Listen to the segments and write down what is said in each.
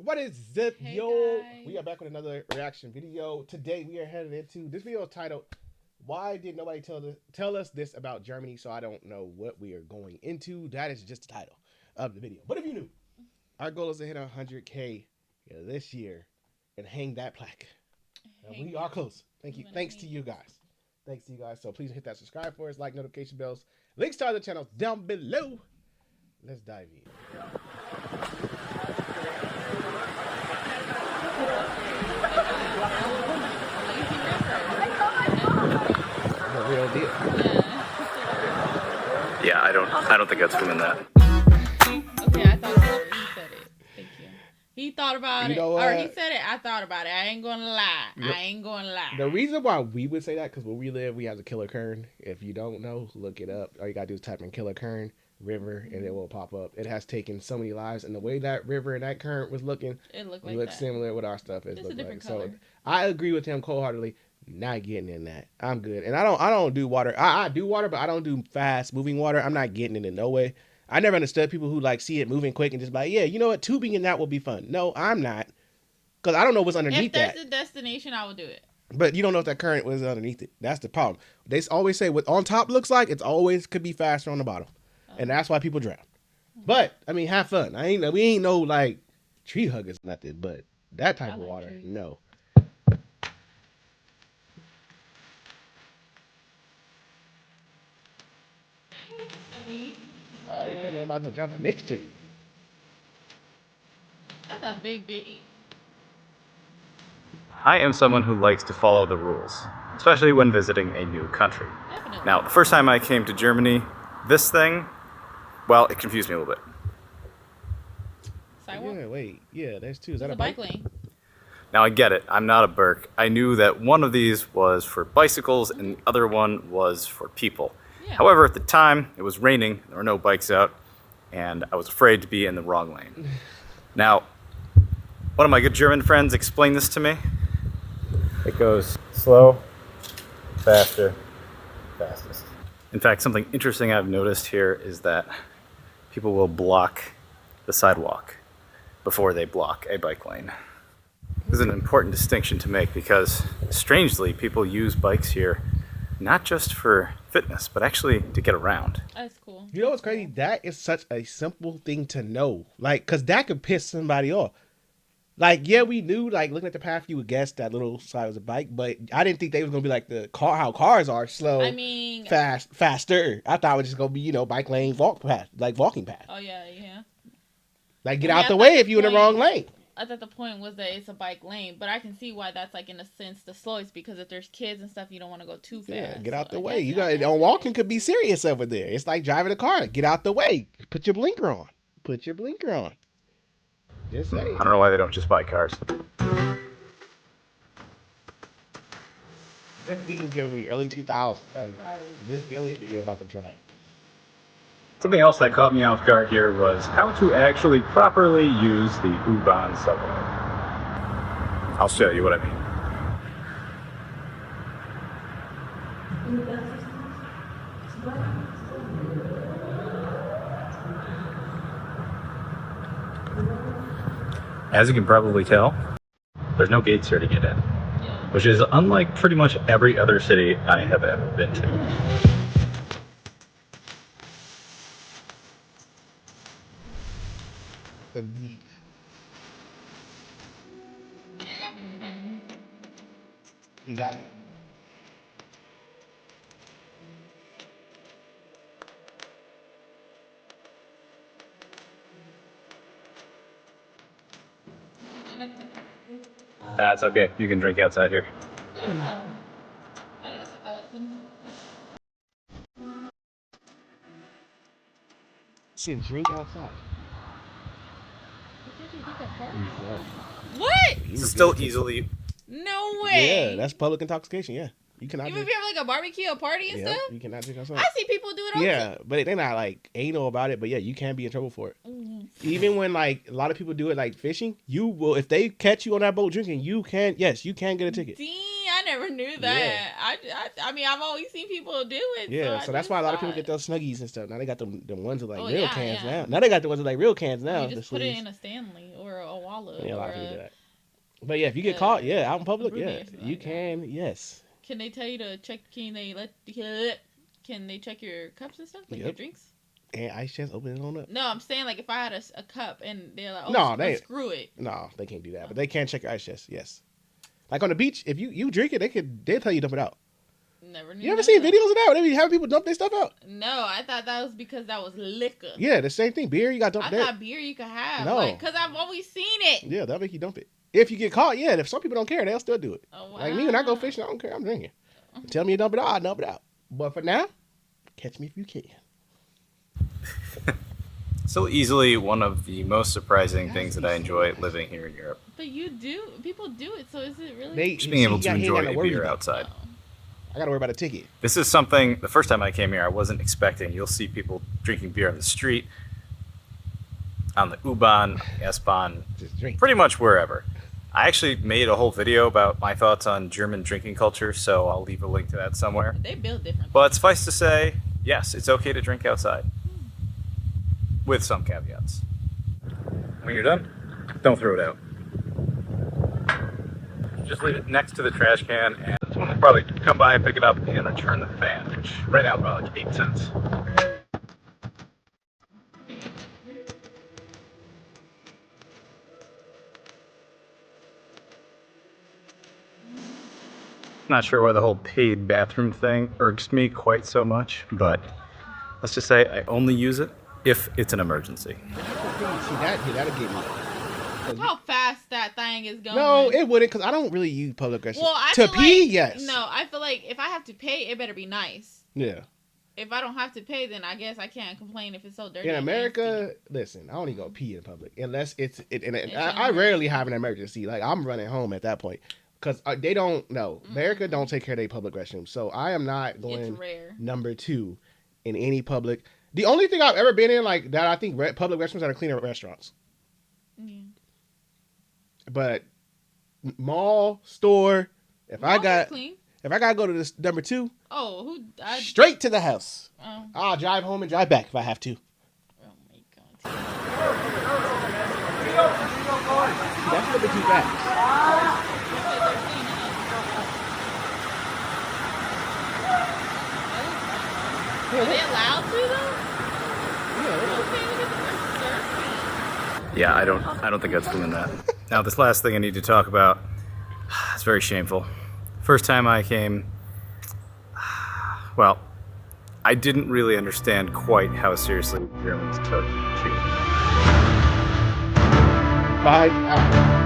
What is zip, Hey yo? guys. We are back with another reaction video. Today we are headed into this video titled "Why did nobody tell us this about Germany?" So I don't know what we are going into. That is just the title of the video. But if you knew, our goal is to hit 100K this year and hang that plaque. We are close. Thank you. Thanks to you guys. Thanks to you guys. So please hit that subscribe for us, like notification bells. Links to other channels down below. Let's dive in. The real deal. Yeah, I don't think I'd swim in that. Okay, I thought about it. He said it. Thank you. He thought about You it. know Or what? he said it. I thought about it. I ain't gonna lie. I ain't gonna lie. The reason why we would say that, because where we live, we have a killer kern. If you don't know, look it up. All you gotta do is type in killer kern river, and it will pop up. It has taken so many lives, and the way that river and that current was looking, It looked it like looks that. similar with our stuff. It Just a looks different like color. so. I agree with him wholeheartedly. Not getting in that. I'm good, and I don't do water. I do water, but I don't do fast moving water. I'm not getting it in no way. I never understood people who like see it moving quick and just like, yeah, you know what, tubing in that will be fun. No, I'm not, because I don't know what's underneath If there's that. a destination, I will do it. But you don't know if that current was underneath it. That's the problem. They always say what on top looks like, it's always could be faster on the bottom, and that's why people drown. But I mean, have fun. We ain't no like tree huggers nothing, but that type of like water, trees. no. I'm about to jump next to you. That's a big. I am someone who likes to follow the rules, especially when visiting a new country. Definitely. Now, the first time I came to Germany, this thing, well, it confused me a little bit. Sidewalk? Yeah, wait. Yeah, there's two. Is There's that a bike lane. Now, I get it. I'm not a Burke. I knew that one of these was for bicycles and the other one was for people. Yeah. However, at the time, it was raining, there were no bikes out, and I was afraid to be in the wrong lane. Now, one of my good German friends explained this to me. It goes slow, faster, fastest. In fact, something interesting I've noticed here is that people will block the sidewalk before they block a bike lane. This is an important distinction to make because, strangely, people use bikes here not just for fitness, but actually to get around. That's cool. You know what's crazy? That is such a simple thing to know. Like, because that could piss somebody off. Like, yeah, we knew, like, looking at the path, you would guess that little side was a bike, but I didn't think they was going to be like the car, how cars are slow, I mean, faster. I thought it was just going to be, bike lane, walking path. oh yeah. Like, get I mean, out the I way thought if you're in the wrong lane. I thought the point was that it's a bike lane, but I can see why that's like in a sense the slowest, because if there's kids and stuff, you don't want to go too fast. Yeah, get out So the I way. guess You got on walking could be serious over there. It's like driving a car. Get out the way. Put your blinker on. Just say I don't know why they don't just buy cars. This is gonna be early 2000s. This really is about to try. Something else that caught me off guard here was how to actually properly use the U-Bahn subway. I'll show you what I mean. As you can probably tell, there's no gates here to get in, which is unlike pretty much every other city I have ever been to. Got it. That's okay. You can drink outside here. See, drink outside. What? This is still easily. No way. Yeah, that's public intoxication. Yeah, you cannot. Even if you have like a barbecue, a party and Yeah, stuff. you cannot drink outside. I see people do it all Yeah, but they're not like anal about it. But yeah, you can be in trouble for it. Mm-hmm. Even when like a lot of people do it like fishing, you will if they catch you on that boat drinking, you can get a ticket. Dang, I never knew that. I mean, I've always seen people do it. Yeah, so that's why a lot of people get those Snuggies and stuff. Now they got them ones with like real cans now. Now they got the ones with like real cans now. You just put it in a Stanley or a wallet. Yeah, a lot of people do that. But yeah, if you get caught, out in public, you can, yes. Can they tell you to check? Can they check your cups and stuff, like your drinks? And ice chest, open it on up. No, I'm saying like if I had a cup and they're like, screw it. No, they can't do that. But they can check your ice chest. Yes. Like on the beach, if you drink it, they'll tell you to dump it out. Never knew. You ever seen videos of that? Where they be having people dump their stuff out? No, I thought that was because that was liquor. Yeah, the same thing. Beer, you got to dump that. I thought beer you could have. No, because I've always seen it. Yeah, they'll make you dump it. If you get caught, yeah. If some people don't care, they'll still do it. Oh, wow. Like me, when I go fishing, I don't care. I'm drinking. Tell me to dump it out, I dump it out. But for now, catch me if you can. So easily one of the most surprising things that I enjoy living here in Europe. But people do it, so is it really? Just being able to enjoy a beer outside. I gotta worry about a ticket. This is something, the first time I came here, I wasn't expecting. You'll see people drinking beer on the street, on the U-Bahn, S-Bahn, pretty much wherever. I actually made a whole video about my thoughts on German drinking culture, so I'll leave a link to that somewhere. They build different. But suffice to say, yes, it's okay to drink outside. With some caveats. When you're done, don't throw it out. Just leave it next to the trash can, and someone will probably come by and pick it up and return the fan, which right now is about like 8 cents. Not sure why the whole paid bathroom thing irks me quite so much, but let's just say I only use it if it's an emergency. See, that'll get me. Look how fast that thing is going. No, it wouldn't, because I don't really use public restrooms. Well, to pee, yes. No, I feel like if I have to pay, it better be nice. Yeah. If I don't have to pay, then I guess I can't complain if it's so dirty. In America, listen, I only go pee in public unless I rarely have an emergency. Like, I'm running home at that point. Because they don't know. America don't take care of their public restrooms. So I am not going number 2 in any public. The only thing I've ever been in like that, I think public restrooms that are cleaner restaurants. Yeah. But mall, store, if I gotta go to this number 2, straight to the house. Oh. I'll drive home and drive back if I have to. Oh my god. That's a little bit too fast. Are they allowed to though? Yeah, I don't think that's doing that. Now, this last thing I need to talk about, it's very shameful. First time I came, well, I didn't really understand quite how seriously Germans took cheating. 5 hours.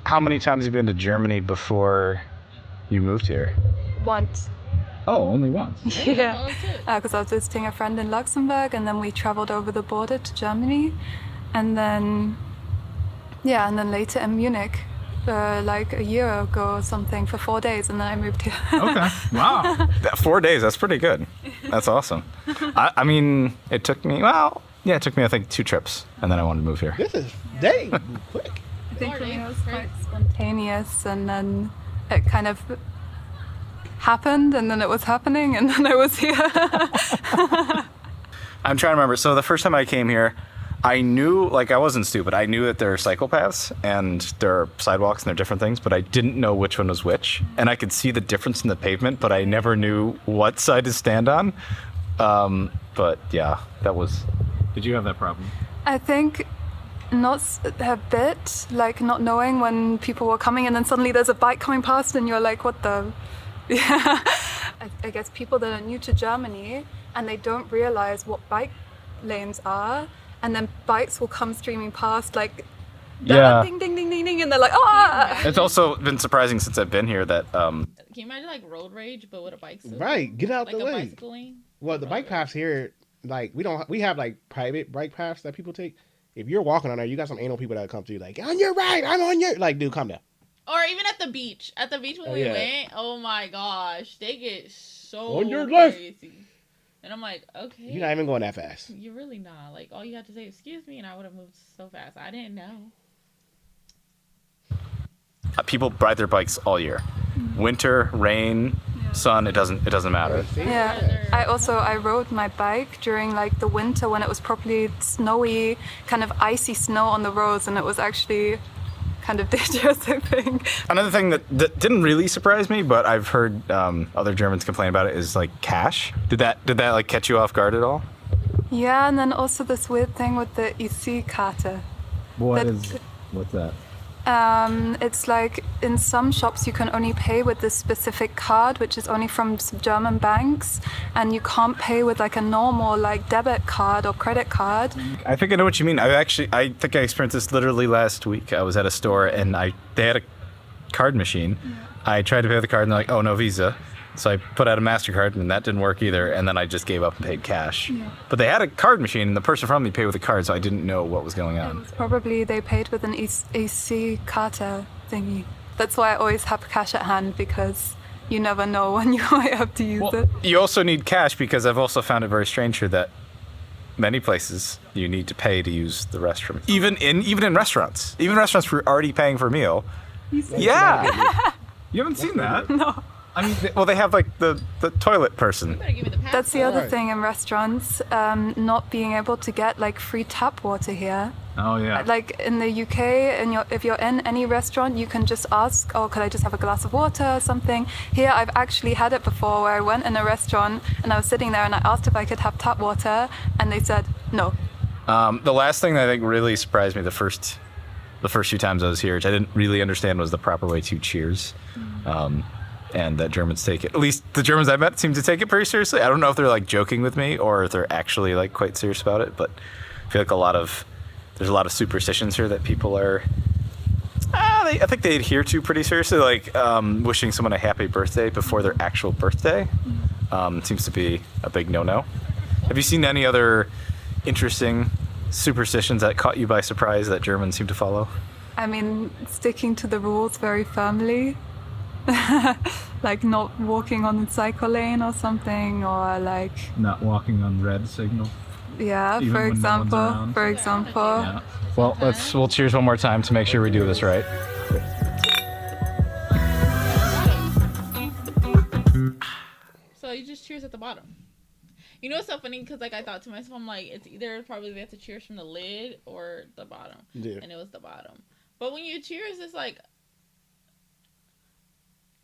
How many times have you been to Germany before you moved here? Once. Oh, only once? Yeah, because I was visiting a friend in Luxembourg, and then we traveled over the border to Germany, and then later in Munich, like a year ago or something, for 4 days, and then I moved here. Okay, wow. 4 days, that's pretty good. That's awesome. I mean, it took me, I think 2 trips, and then I wanted to move here. This is quick. I think for me it was quite spontaneous, and then it kind of happened, and then it was happening, and then I was here. I'm trying to remember. So the first time I came here, I knew, like, I wasn't stupid. I knew that there are cycle paths and there are sidewalks and there are different things, but I didn't know which one was which. And I could see the difference in the pavement, but I never knew what side to stand on. But yeah, did you have that problem? I think not a bit, like not knowing when people were coming, and then suddenly there's a bike coming past and you're like, what the? Yeah. I guess people that are new to Germany and they don't realize what bike lanes are, and then bikes will come streaming past like ding ding ding ding ding, and they're like, ah. It's also been surprising since I've been here that can you imagine like road rage but with a bicycle? Right, get out like the way. Bicycle lane? Well, the bike paths here, like we have like private bike paths that people take. If you're walking on there, you got some anal people that come to you like, on your right, I'm on your, like, dude, calm down. Or even at the beach. At the beach when we went, oh my gosh, they get so on your left. crazy. And I'm like, okay. You're not even going that fast. You're really not. Like, all you have to say, excuse me, and I would have moved so fast. I didn't know. People ride their bikes all year. Winter, rain, sun, it doesn't matter. Yeah, I rode my bike during like the winter when it was properly snowy, kind of icy snow on the roads, and it was actually kind of dangerous, I think. Another thing that didn't really surprise me, but I've heard other Germans complain about it, is like cash. Did that like catch you off guard at all? Yeah, and then also this weird thing with the EC-Karte. What's that? It's like in some shops you can only pay with this specific card, which is only from some German banks, and you can't pay with like a normal like debit card or credit card. I think I know what you mean. I think I experienced this literally last week. I was at a store and they had a card machine. Yeah. I tried to pay with the card and they're like, oh, no Visa. So I put out a MasterCard and that didn't work either, and then I just gave up and paid cash. Yeah. But they had a card machine and the person from me paid with a card, so I didn't know what was going on. Probably they paid with an EC-Karte thingy. That's why I always have cash at hand, because you never know when you might have to use it. You also need cash, because I've also found it very strange here that many places you need to pay to use the restroom. Even in restaurants. Even restaurants we're already paying for a meal. Yeah. You haven't seen that? No. I mean, they have like the toilet person. That's the other thing in restaurants, not being able to get like free tap water here. Oh yeah. Like in the UK, if you're in any restaurant, you can just ask, oh, could I just have a glass of water or something? Here, I've actually had it before, where I went in a restaurant and I was sitting there and I asked if I could have tap water, and they said no. The last thing that I think really surprised me the first few times I was here, which I didn't really understand, was the proper way to cheers. And that Germans take it, at least the Germans I met, seem to take it pretty seriously. I don't know if they're like joking with me or if they're actually like quite serious about it, but I feel like there's a lot of superstitions here that people are, I think they adhere to pretty seriously, like wishing someone a happy birthday before their actual birthday. Seems to be a big no-no. Have you seen any other interesting superstitions that caught you by surprise that Germans seem to follow? I mean, sticking to the rules very firmly. Like not walking on the cycle lane or something, or like not walking on red signal. Yeah, for example. Yeah. Well, we'll cheers one more time to make sure we do this right. So you just cheers at the bottom. You know what's so funny? Because like I thought to myself, I'm like, it's either probably we have to cheers from the lid or the bottom. Yeah. And it was the bottom. But when you cheers, it's like,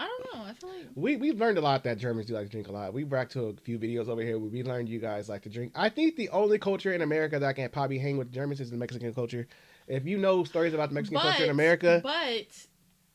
I don't know. I feel like we've learned a lot that Germans do like to drink a lot. We brought to a few videos over here where we learned you guys like to drink. I think the only culture in America that I can probably hang with Germans is the Mexican culture. If you know stories about the Mexican culture in America, but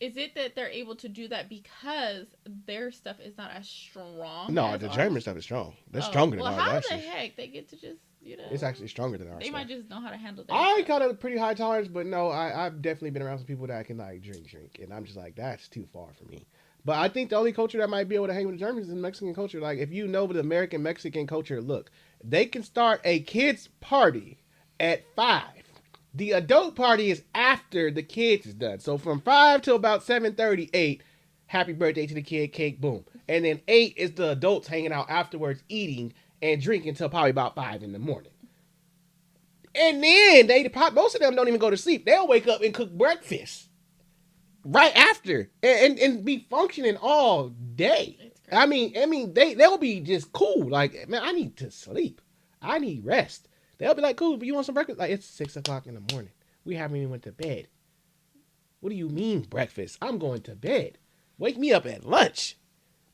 is it that they're able to do that because their stuff is not as strong? No, the German stuff is strong. They're stronger than ours. How the heck they get to just, it's actually stronger than ours. They might just know how to handle that. I got a pretty high tolerance, but no, I've definitely been around some people that can like drink, and I'm just like, that's too far for me. But I think the only culture that might be able to hang with the Germans is the Mexican culture. Like, if you know the American Mexican culture, look, they can start a kid's party at 5. The adult party is after the kids is done. So from 5 till about 7:30, 8, happy birthday to the kid, cake, boom. And then 8 is the adults hanging out afterwards, eating and drinking until probably about 5 in the morning. And then most of them don't even go to sleep. They'll wake up and cook breakfast right after and be functioning all day. I mean they'll be just cool. Like, man, I need to sleep. I need rest. They'll be like, cool, but you want some breakfast? Like, it's 6 o'clock in the morning. We haven't even went to bed. What do you mean breakfast? I'm going to bed. Wake me up at lunch.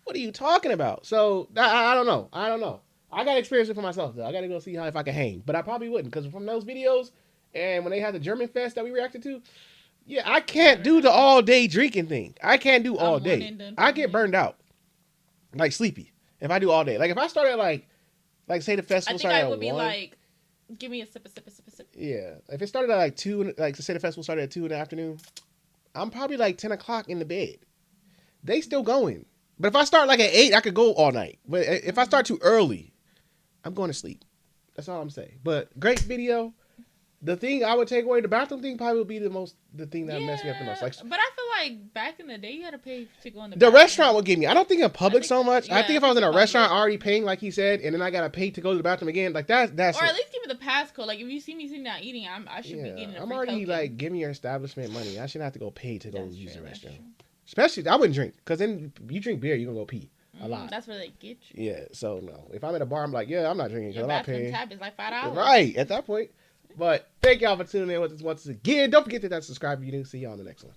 What are you talking about? So I don't know. I got to experience it for myself though. I got to go see if I can hang. But I probably wouldn't, because from those videos and when they had the German fest that we reacted to, yeah, I can't do the all day drinking thing. I can't do all day. I get burned out, like sleepy, if I do all day. Like if I start at like say the festival started at 1. I would be like, give me a sip. Yeah, if it started at like 2, like say the festival started at 2 in the afternoon, I'm probably like 10 o'clock in the bed. They still going. But if I start like at 8, I could go all night. But if I start too early, I'm going to sleep. That's all I'm saying. But great video. The thing I would take away, the bathroom thing probably would be the thing that messed me up the most. Like, but I feel like back in the day, you had to pay to go in the The bathroom. restaurant will give me. I don't think in public so much. I yeah, think if I was in a public. restaurant already paying, like he said, and then I gotta pay to go to the bathroom again, like that's Or at least give me the passcode. Like if you see me sitting down eating, I should be getting a free I'm already token. like giving your establishment money. I shouldn't have to go pay to go use the restroom. True. Especially, I wouldn't drink because then you drink beer, you're gonna go pee a lot. That's where they get you. Yeah, so no. If I'm at a bar, I'm like, yeah, I'm not drinking because Your I'm not bathroom paying. tab is like $5. Right at that point. But thank y'all for tuning in with us once again. Don't forget to subscribe if you didn't. See y'all on the next one.